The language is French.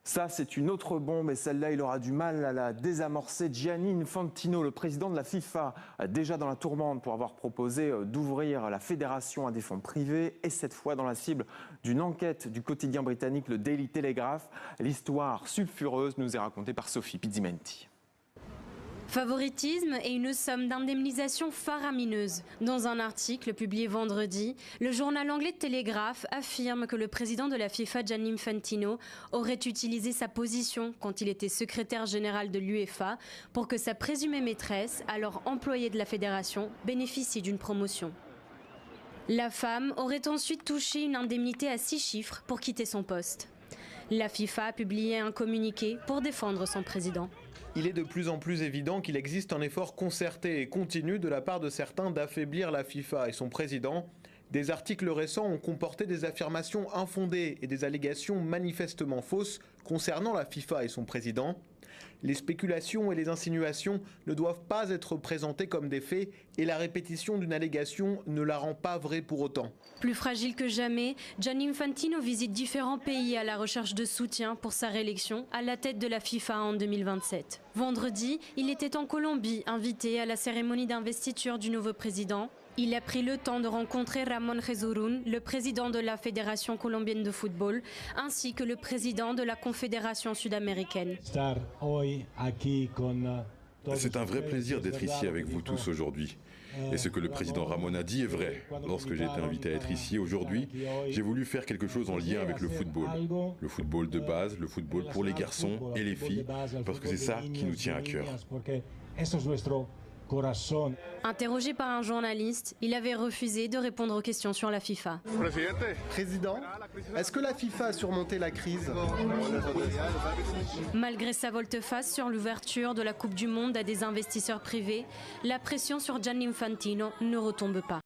Ça, c'est une autre bombe et celle-là, il aura du mal à la désamorcer. Gianni Infantino, le président de la FIFA, déjà dans la tourmente pour avoir proposé d'ouvrir la fédération à des fonds privés et cette fois dans la cible d'une enquête du quotidien britannique, le Daily Telegraph. L'histoire sulfureuse nous est racontée par Sophie Pizzimenti. Favoritisme et une somme d'indemnisation faramineuse. Dans un article publié vendredi, le journal anglais Telegraph affirme que le président de la FIFA, Gianni Infantino, aurait utilisé sa position quand il était secrétaire général de l'UEFA pour que sa présumée maîtresse, alors employée de la fédération, bénéficie d'une promotion. La femme aurait ensuite touché une indemnité à 6 chiffres pour quitter son poste. La FIFA a publié un communiqué pour défendre son président. Il est de plus en plus évident qu'il existe un effort concerté et continu de la part de certains d'affaiblir la FIFA et son président. Des articles récents ont comporté des affirmations infondées et des allégations manifestement fausses concernant la FIFA et son président. Les spéculations et les insinuations ne doivent pas être présentées comme des faits et la répétition d'une allégation ne la rend pas vraie pour autant. Plus fragile que jamais, Gianni Infantino visite différents pays à la recherche de soutien pour sa réélection à la tête de la FIFA en 2027. Vendredi, il était en Colombie, invité à la cérémonie d'investiture du nouveau président. Il a pris le temps de rencontrer Ramón Yesurún, le président de la Fédération colombienne de football, ainsi que le président de la Confédération sud-américaine. C'est un vrai plaisir d'être ici avec vous tous aujourd'hui. Et ce que le président Ramón a dit est vrai. Lorsque j'ai été invité à être ici aujourd'hui, j'ai voulu faire quelque chose en lien avec le football. Le football de base, le football pour les garçons et les filles, parce que c'est ça qui nous tient à cœur. Interrogé par un journaliste, il avait refusé de répondre aux questions sur la FIFA. Président, est-ce que la FIFA a surmonté la crise? Malgré sa volte-face sur l'ouverture de la Coupe du Monde à des investisseurs privés, la pression sur Gianni Infantino ne retombe pas.